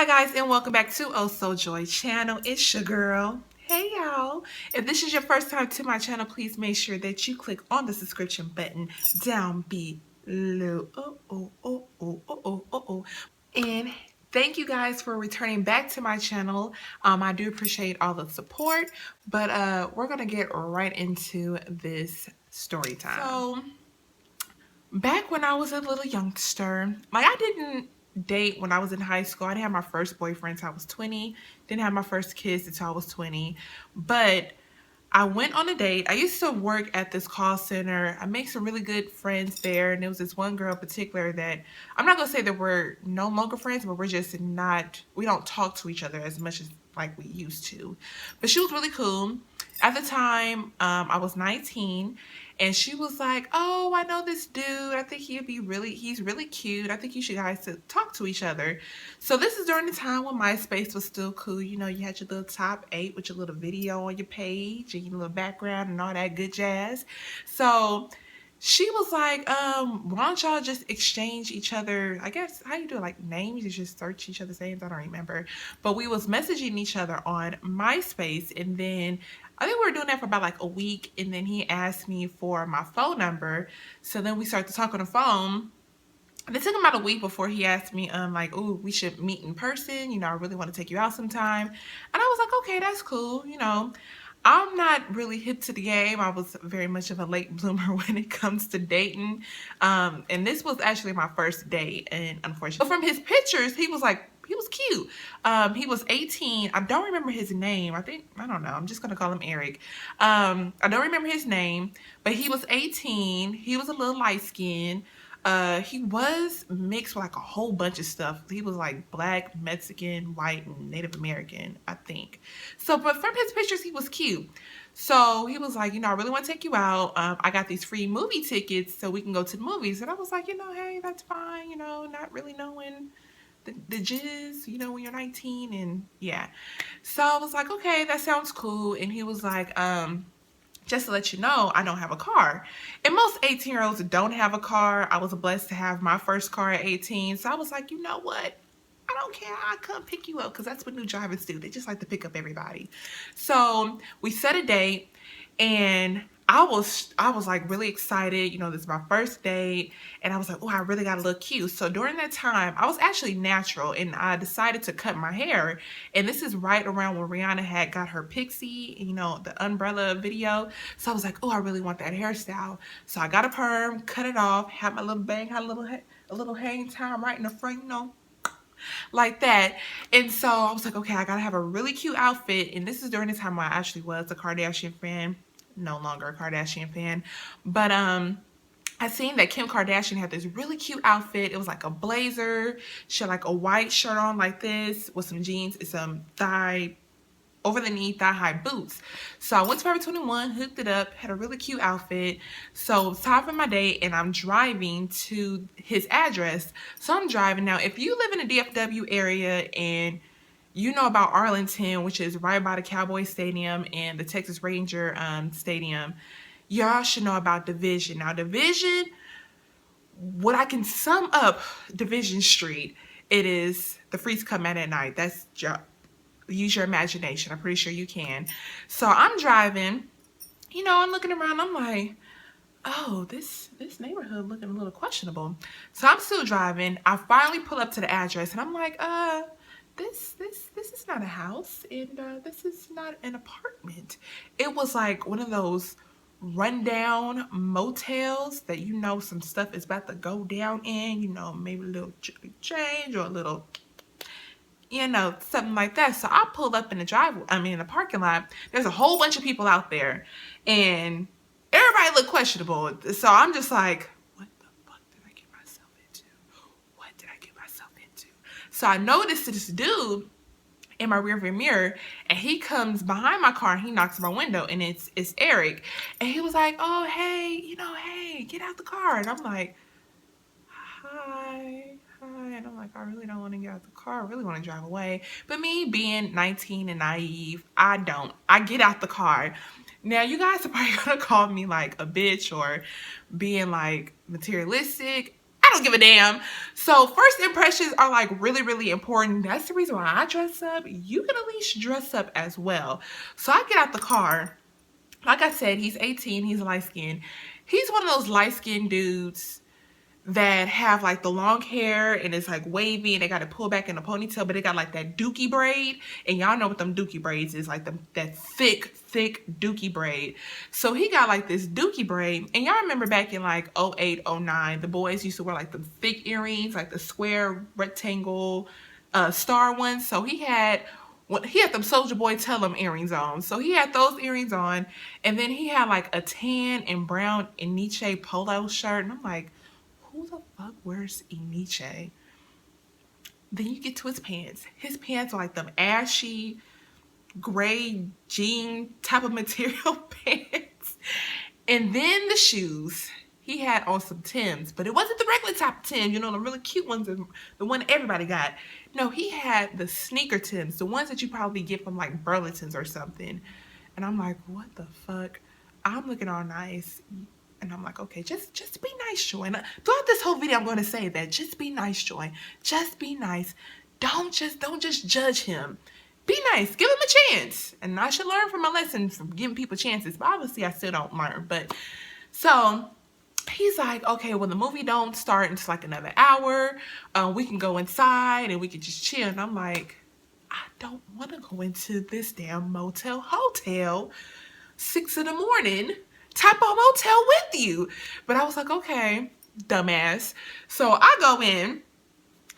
Hi guys, and welcome back to Oh So Joy channel. It's your girl. Hey y'all. If this is your first time to my channel, please make sure that you click on the subscription button down below. And thank you guys for returning back to my channel. I do appreciate all the support, but we're gonna get right into this story time. So back when I was a little youngster, like I didn't date when I was in high school. I didn't have my first boyfriend until I was 20. Didn't have my first kiss until I was 20. But I went on a date. I used to work at this call center. I made some really good friends there. And there was this one girl in particular that I'm not going to say that we're no longer friends, but we're just not, we don't talk to each other as much as like we used to. But she was really cool. At the time, I was 19, and she was like, "Oh, I know this dude. I think he's really cute. I think you should guys to talk to each other." So this is during the time when MySpace was still cool. You know, you had your little top 8 with your little video on your page and your little background and all that good jazz. So she was like, why don't y'all just exchange each other, I guess, how you do it, like names? You just search each other's names? I don't remember. But we was messaging each other on MySpace, and then I think we were doing that for about like a week, and then he asked me for my phone number. So then we started to talk on the phone. And it took him about a week before he asked me, like, "Oh, we should meet in person. You know, I really want to take you out sometime." And I was like, "Okay, that's cool. You know, I'm not really hip to the game. I was very much of a late bloomer when it comes to dating. And this was actually my first date, and unfortunately, but from his pictures, he was like, he was cute. He was 18. I don't remember his name. I don't know. I'm just gonna call him Eric. I don't remember his name, but he was 18. He was a little light skinned. He was mixed with like a whole bunch of stuff. He was like black, Mexican, white, and Native American, I think. So, but from his pictures, he was cute. So he was like, you know, I really want to take you out. I got these free movie tickets so we can go to the movies. And I was like, you know, hey, that's fine. You know, not really knowing the jizz, you know, when you're 19, and yeah. So I was like, okay, that sounds cool. And he was like, just to let you know, I don't have a car. And most 18-year-olds don't have a car. I was blessed to have my first car at 18. So I was like, you know what? I don't care. I'll come pick you up, because that's what new drivers do. They just like to pick up everybody. So we set a date, and I was like really excited. You know, this is my first date, and I was like, oh, I really gotta look cute. So during that time, I was actually natural, and I decided to cut my hair. And this is right around when Rihanna had got her Pixie, you know, the umbrella video. So I was like, oh, I really want that hairstyle. So I got a perm, cut it off, had my little bang, had a little hang time right in the front, you know, like that. And so I was like, okay, I gotta have a really cute outfit. And this is during the time when I actually was a Kardashian fan. No longer a Kardashian fan, but I seen that Kim Kardashian had this really cute outfit. It was like a blazer. She had like a white shirt on like this with some jeans and some over the knee thigh-high boots. So I went to Forever 21, hooked it up, had a really cute outfit. So it's time for my date, and I'm driving to his address. So I'm driving. Now, if you live in the DFW area and you know about Arlington, which is right by the Cowboy Stadium and the Texas Ranger Stadium, y'all should know about Division. Now, Division, what I can sum up Division Street, it is the freaks come at night. That's use your imagination. I'm pretty sure you can. So I'm driving, you know, I'm looking around. I'm like, oh, this neighborhood looking a little questionable. So I'm still driving. I finally pull up to the address, and I'm like, this is not a house, and this is not an apartment. It was like one of those rundown motels that, you know, some stuff is about to go down in, you know, maybe a little change or a little, you know, something like that. So I pulled up in the parking lot. There's a whole bunch of people out there, and everybody looked questionable. So I'm just like, what the fuck did I get myself into? What did I get myself into? So I noticed this dude in my rearview mirror, and he comes behind my car, and he knocks on my window, and it's Eric. And he was like, oh, hey, you know, hey, get out the car. And I'm like, hi. And I'm like, I really don't want to get out the car. I really want to drive away. But me being 19 and naive, I get out the car. Now, you guys are probably going to call me like a bitch or being like materialistic. I don't give a damn. So first impressions are like really, really important. That's the reason why I dress up. You can at least dress up as well. So I get out the car. Like I said, he's 18. He's light skinned. He's one of those light skinned dudes that have like the long hair and it's like wavy and they got to pull back in a ponytail, but they got like that dookie braid, and y'all know what them dookie braids is, like that thick dookie braid. So he got like this dookie braid, and y'all remember back in like 08, 09, the boys used to wear like the thick earrings, like the square rectangle star ones. So he had them Soldier Boy Tell 'em earrings on. So he had those earrings on, and then he had like a tan and brown Nietzsche polo shirt, and I'm like, who the fuck wears Iniche? Then you get to his pants. His pants are like them ashy, gray jean type of material pants. And then the shoes. He had on some Timbs, but it wasn't the regular type of Timbs, you know, the really cute ones, the one everybody got. No, he had the sneaker Timbs, the ones that you probably get from like Burlington's or something. And I'm like, what the fuck? I'm looking all nice. And I'm like, okay, just be nice, Joy. And throughout this whole video, I'm going to say that. Just be nice, Joy. Just be nice. Don't just judge him. Be nice. Give him a chance. And I should learn from my lesson from giving people chances. But obviously, I still don't learn. But so he's like, okay, well, the movie don't start until like another hour. We can go inside and we can just chill. And I'm like, I don't want to go into this damn motel hotel 6 in the morning type of motel with you. But I was like, okay, dumbass. So I go in,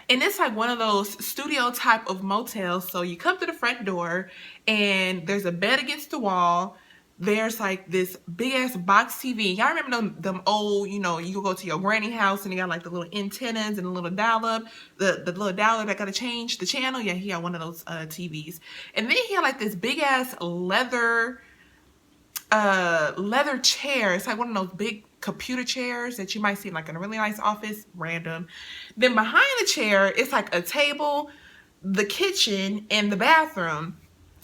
and it's like one of those studio type of motels. So you come to the front door, and there's a bed against the wall. There's like this big ass box TV. Y'all remember them old, you know, you go to your granny house and you got like the little antennas and the little dial up, the little dial up that gotta change the channel. Yeah, he had one of those TVs. And then he had like this big ass leather chair. It's like one of those big computer chairs that you might see like in a really nice office, random. Then behind the chair, it's like a table, the kitchen, and the bathroom.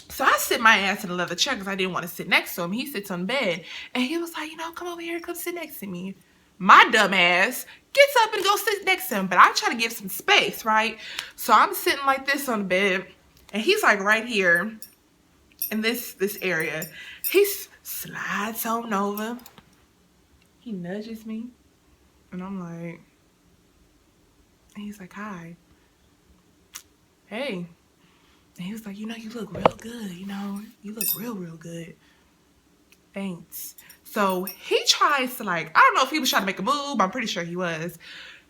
So I sit my ass in the leather chair because I didn't want to sit next to him. He sits on the bed, and he was like, you know, come over here, come sit next to me. My dumb ass gets up and goes sit next to him, but I try to give some space, right? So I'm sitting like this on the bed, and he's like right here in this area. He slides on over. He nudges me, and I'm like, and he's like, hi. Hey. And he was like, you know, you look real good. You know, you look real good. Thanks. So he tries to like, I don't know if he was trying to make a move. I'm pretty sure he was.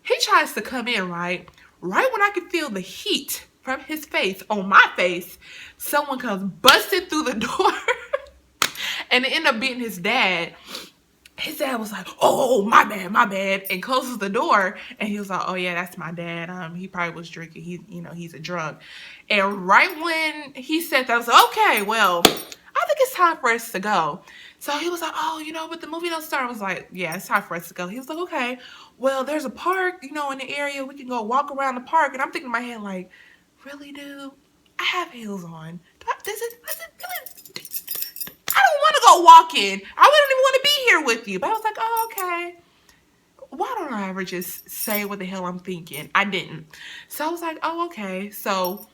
He tries to come in, right when I can feel the heat from his face on my face, someone comes busting through the door. And it ended up being his dad. His dad was like, oh, my bad, and closes the door. And he was like, oh yeah, that's my dad. He probably was drinking. He's a drunk. And right when he said that, I was like, okay, well, I think it's time for us to go. So he was like, oh, you know, but the movie don't start. I was like, yeah, it's time for us to go. He was like, okay, well, there's a park, you know, in the area. We can go walk around the park. And I'm thinking in my head, like, really, dude? I have heels on. Does it really? I don't want to go walking. I wouldn't even want to be here with you. But I was like, oh, okay. Why don't I ever just say what the hell I'm thinking? I didn't. So I was like, oh, okay. So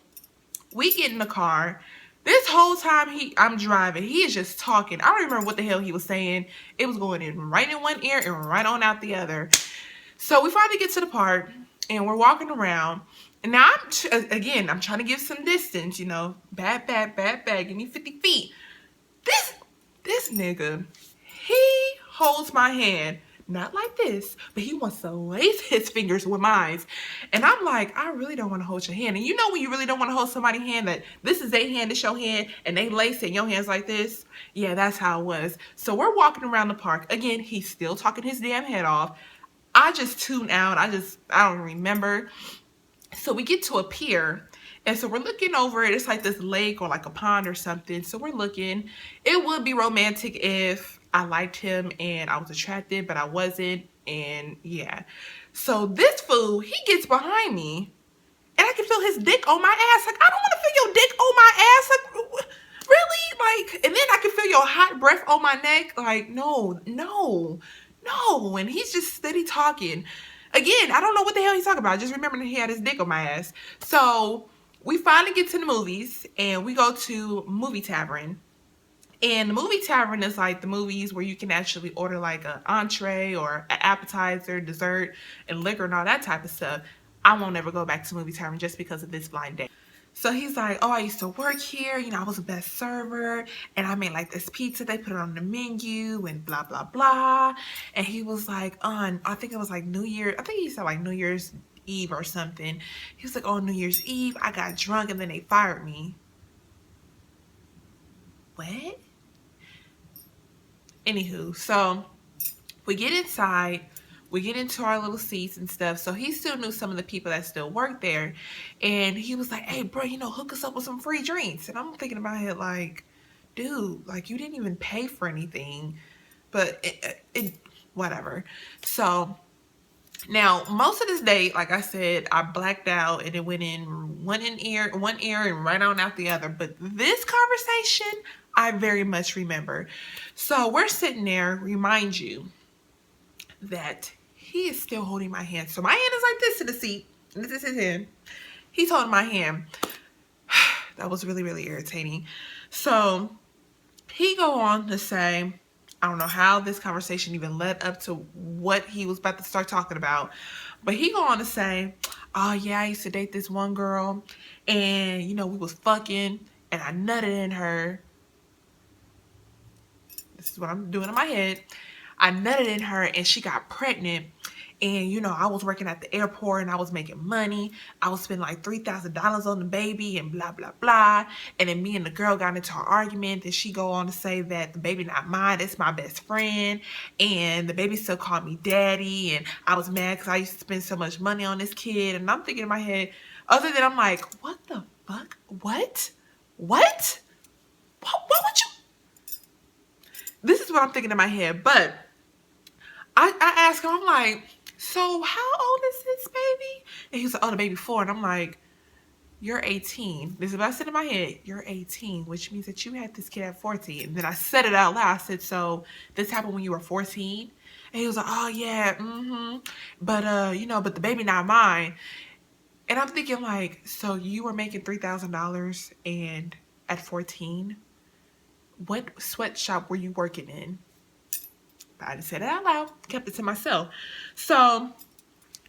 we get in the car. This whole time I'm driving, he is just talking. I don't remember what the hell he was saying. It was going in right in one ear and right on out the other. So we finally get to the park, and we're walking around. And now, I'm trying to give some distance, you know. Bad. Give me 50 feet. This nigga, he holds my hand, not like this, but he wants to lace his fingers with mine. And I'm like, I really don't want to hold your hand. And you know when you really don't want to hold somebody's hand, that this is their hand, this your hand, and they lace it, your hand's like this? Yeah, that's how it was. So we're walking around the park. Again, he's still talking his damn head off. I just tune out. I don't remember. So we get to a pier. And so we're looking over it. It's like this lake or like a pond or something. So we're looking. It would be romantic if I liked him and I was attracted, but I wasn't. And yeah. So this fool, he gets behind me, and I can feel his dick on my ass. Like, I don't want to feel your dick on my ass. Like, really? Like, and then I can feel your hot breath on my neck. Like, no. And he's just steady talking. Again, I don't know what the hell he's talking about. I just remember that he had his dick on my ass. So we finally get to the movies and we go to Movie Tavern. And the Movie Tavern is like the movies where you can actually order like an entree or an appetizer, dessert, and liquor and all that type of stuff. I won't ever go back to Movie Tavern just because of this blind date. So he's like, oh, I used to work here. You know, I was the best server. And I made like this pizza. They put it on the menu and blah, blah, blah. And he was like, on, I think it was like New Year. I think he said like New Year's Eve or something. He was like, oh, New Year's Eve, I got drunk and then they fired me. What? Anywho, so we get inside, we get into our little seats and stuff. So he still knew some of the people that still worked there. And he was like, hey, bro, you know, hook us up with some free drinks. And I'm thinking in my head, like, dude, like, you didn't even pay for anything. But it whatever. So now, most of this day, like I said, I blacked out and it went in one ear and right on out the other. But this conversation, I very much remember. So we're sitting there, remind you that he is still holding my hand. So my hand is like this in the seat. And this is his hand. He's holding my hand. That was really, really irritating. So he go on to say, I don't know how this conversation even led up to what he was about to start talking about. But he go on to say, oh yeah, I used to date this one girl. And, you know, we was fucking. And I nutted in her. This is what I'm doing in my head. I nutted in her and she got pregnant. And, you know, I was working at the airport and I was making money. I was spending like $3,000 on the baby and blah, blah, blah. And then me and the girl got into an argument. And she go on to say that the baby not mine. It's my best friend. And the baby still called me daddy. And I was mad because I used to spend so much money on this kid. And I'm thinking in my head, other than I'm like, what the fuck? What? What? What would you? This is what I'm thinking in my head. But I asked him, I'm like, so how old is this baby? And he was like, oh, the baby 4. And I'm like, you're 18. This is what I said in my head. You're 18, which means that you had this kid at 14. And then I said it out loud. I said, so this happened when you were 14? And he was like, oh, yeah, But, you know, but the baby not mine. And I'm thinking like, so you were making $3,000 and at 14, what sweatshop were you working in? I just said it out loud, kept it to myself. So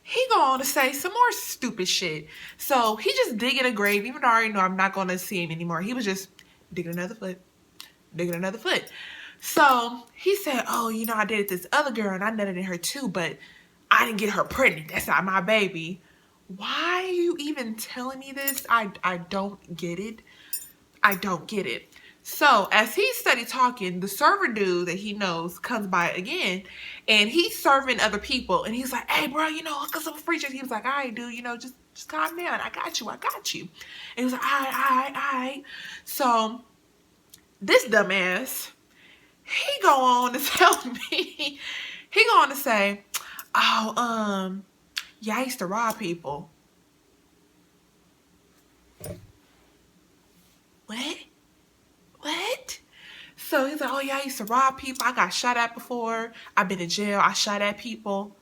he go on to say some more stupid shit. So he just digging a grave, even though I already know I'm not going to see him anymore. He was just digging another foot, digging another foot. So he said, oh, you know, I dated this other girl and I nutted in her too, but I didn't get her pregnant. That's not my baby. Why are you even telling me this? I don't get it. I don't get it. So as he started talking, the server dude that he knows comes by again, and he's serving other people, and he's like, "Hey, bro, you know, hook us up with free drinks." He was like, "All right, dude, you know, just calm down. I got you. I got you." And he was like, "All right, all right." So this dumbass, he go on to tell me, he go on to say, "Oh, yeah, I used to rob people." What? What? So he's like, oh yeah, I used to rob people. I got shot at before. I've been in jail. I shot at people.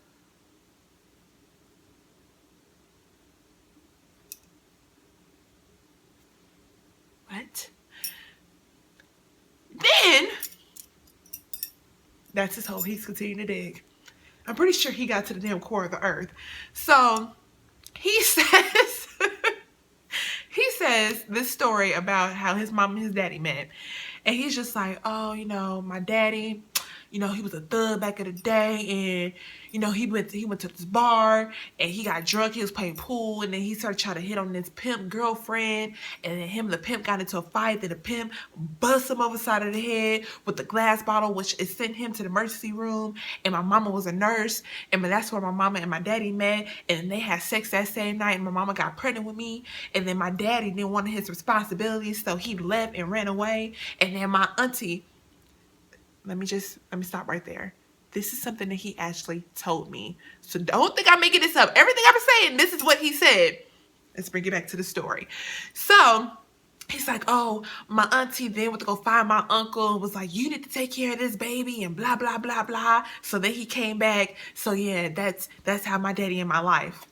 What? Then, that's his whole, he's continuing to dig. I'm pretty sure he got to the damn core of the earth. So he says, he says this story about how his mom and his daddy met. And he's just like, oh, you know, my daddy, you know, he was a thug back in the day, and you know, he went to this bar and he got drunk. He was playing pool, and then he started trying to hit on this pimp girlfriend, and then him and the pimp got into a fight. Then the pimp bust him over the side of the head with the glass bottle, which it sent him to the emergency room. And my mama was a nurse, and that's where my mama and my daddy met, and they had sex that same night. And my mama got pregnant with me, and then my daddy didn't want his responsibilities, so he left and ran away. And then my auntie. Let me stop right there. This is something that he actually told me. So don't think I'm making this up. Everything I'm saying, this is what he said. Let's bring it back to the story. So he's like, oh, my auntie then went to go find my uncle and was like, you need to take care of this baby and blah, blah, blah, blah. So then he came back. So yeah, that's how my daddy in my life.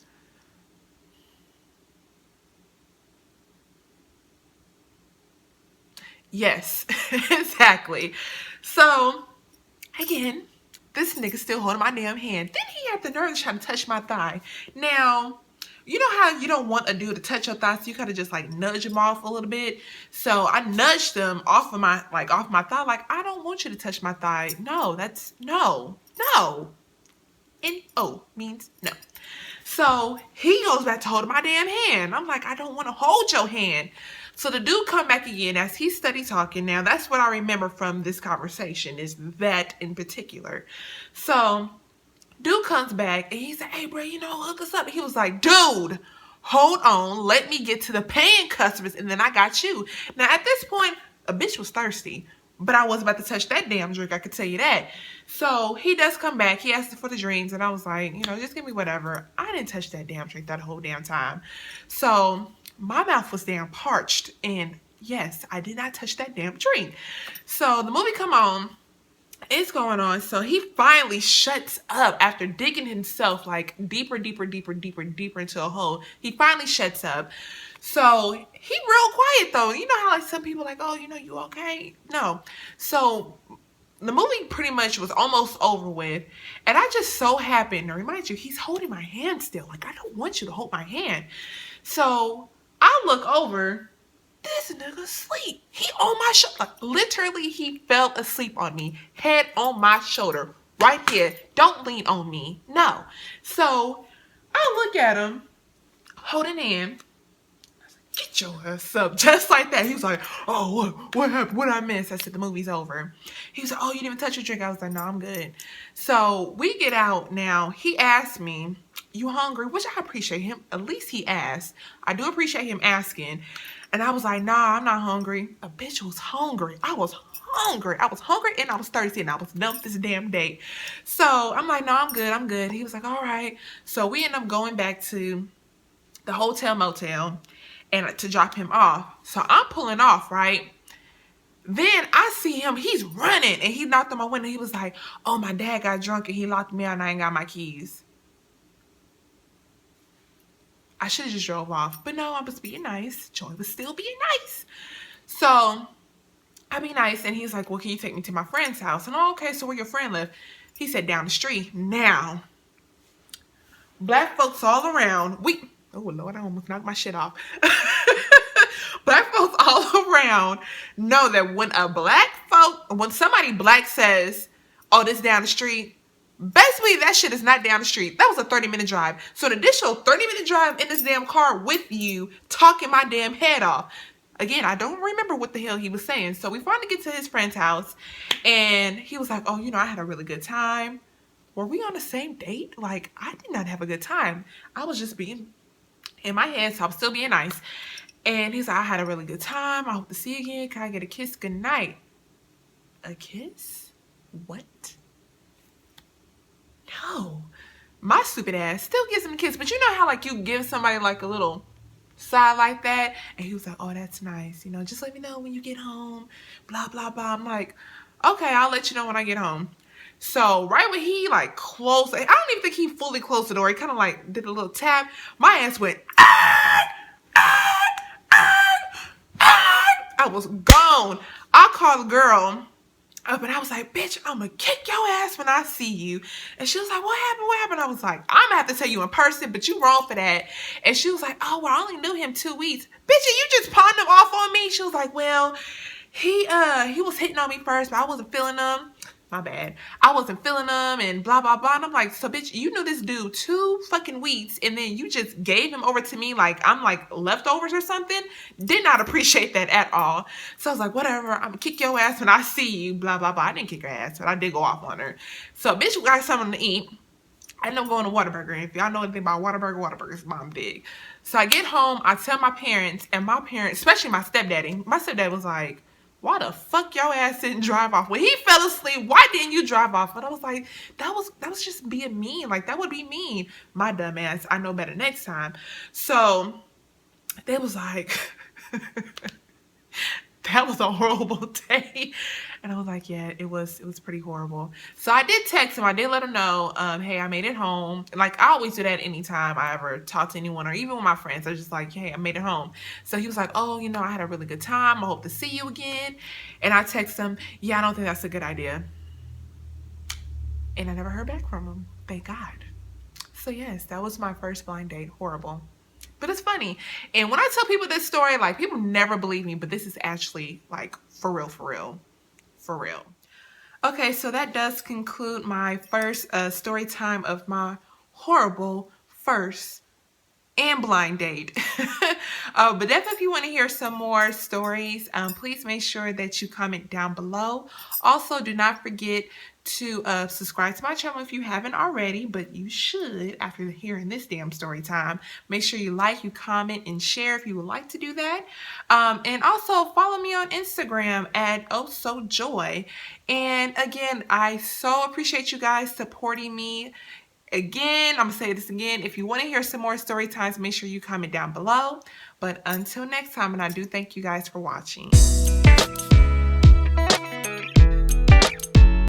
Yes, exactly. So again, this nigga still holding my damn hand. Then he had the nerve to try to touch my thigh. Now, you know how you don't want a dude to touch your thigh, so you gotta just like nudge him off a little bit. So I nudged him off of off my thigh, like, I don't want you to touch my thigh. No, that's no, no. N-O means no. So he goes back to holding my damn hand. I'm like, I don't want to hold your hand. So the dude come back again as he steady talking. Now that's what I remember from this conversation, is that in particular. So dude comes back and he said, hey bro, hook us up. And he was like, dude, hold on, let me get to the paying customers and then I got you. Now at this point, a bitch was thirsty, but I wasn't about to touch that damn drink, I could tell you that. So he does come back, he asked for the drinks, and I was like, just give me whatever. I didn't touch that damn drink that whole damn time. So my mouth was damn parched, and yes, I did not touch that damn drink. So the movie come on, it's going on. So he finally shuts up after digging himself like deeper, deeper, deeper, deeper, deeper into a hole. He finally shuts up. So he real quiet though. You know how like some people like, oh, you okay? No. So the movie pretty much was almost over with. And I just so happened to remind you, he's holding my hand still. Like, I don't want you to hold my hand. So I look over, this nigga asleep. He on my shoulder. Like, literally, he fell asleep on me. Head on my shoulder. Right here. Don't lean on me. No. So, I look at him, holding hand. Get your ass up. Just like that. He was like, oh, what happened? What I miss? I said, the movie's over. He was like, oh, you didn't even touch your drink. I was like, no, I'm good. So, we get out now. He asked me, you hungry? Which I appreciate him. At least he asked. I do appreciate him asking. And I was like, nah, I'm not hungry. A bitch was hungry. I was hungry. I was hungry and I was thirsty and I was done with this damn date. So I'm like, no, I'm good. I'm good. He was like, all right. So we end up going back to the hotel motel and to drop him off. So I'm pulling off, right? Then I see him. He's running and he knocked on my window. He was like, oh, my dad got drunk and he locked me out and I ain't got my keys. I should have just drove off. But no, I was being nice. Joy was still being nice. So I be nice. And he's like, well, can you take me to my friend's house? And okay, so where your friend live? He said, down the street. Now, black folks all around. Oh, Lord, I almost knocked my shit off. Black folks all around know that when somebody black says, oh, this down the street, basically, that shit is not down the street. That was a 30-minute drive. So the additional 30-minute drive in this damn car with you talking my damn head off. Again, I don't remember what the hell he was saying. So we finally get to his friend's house. And he was like, oh, I had a really good time. Were we on the same date? Like, I did not have a good time. I was just being in my head, so I'm still being nice. And he's like, I had a really good time. I hope to see you again. Can I get a kiss? Good night. A kiss? What? No. My stupid ass still gives him a kiss. But you know how like you give somebody like a little side like that? And he was like, oh, that's nice. Just let me know when you get home. Blah, blah, blah. I'm like, okay, I'll let you know when I get home. So right when he like closed, I don't even think he fully closed the door. He kind of like did a little tap. My ass went, ah, ah, ah, ah. I was gone. I called the girl up and I was like, bitch, I'm gonna kick your ass when I see you. And she was like, what happened? What happened? I was like, I'm gonna have to tell you in person, but you wrong for that. And she was like, oh, well, I only knew him 2 weeks. Bitch, you just pawned him off on me? She was like, well, he was hitting on me first, but I wasn't feeling him. My bad. I wasn't feeling them and blah, blah, blah. And I'm like, so bitch, you knew this dude 2 fucking weeks and then you just gave him over to me like I'm like leftovers or something? Did not appreciate that at all. So I was like, whatever, I'm gonna kick your ass when I see you, blah, blah, blah. I didn't kick her ass, but I did go off on her. So bitch, we got something to eat. I ended up going to Whataburger. If y'all know anything about Whataburger's mom big. So I get home, I tell my parents, and my parents, especially my stepdad was like, why the fuck your ass didn't drive off? When he fell asleep, why didn't you drive off? But I was like, that was just being mean. Like, that would be mean. My dumb ass. I know better next time. So they was like, that was a horrible day. And I was like, yeah, it was pretty horrible. So I did text him. I did let him know, hey, I made it home. Like, I always do that anytime I ever talk to anyone, or even with my friends. I just like, hey, I made it home. So he was like, oh, I had a really good time. I hope to see you again. And I text him, yeah, I don't think that's a good idea. And I never heard back from him. Thank God. So yes, that was my first blind date. Horrible. But it's funny. And when I tell people this story, like, people never believe me, but this is actually like for real, for real, for real. Okay, so that does conclude my first story time of my horrible first and blind date. But definitely, if you want to hear some more stories, please make sure that you comment down below. Also, do not forget to subscribe to my channel if you haven't already, but you should after hearing this damn story time. Make sure you like, you comment, and share if you would like to do that. And also follow me on Instagram at ohsojoy. And again, I so appreciate you guys supporting me. Again, I'm going to say this again. If you want to hear some more story times, make sure you comment down below. But until next time, and I do thank you guys for watching.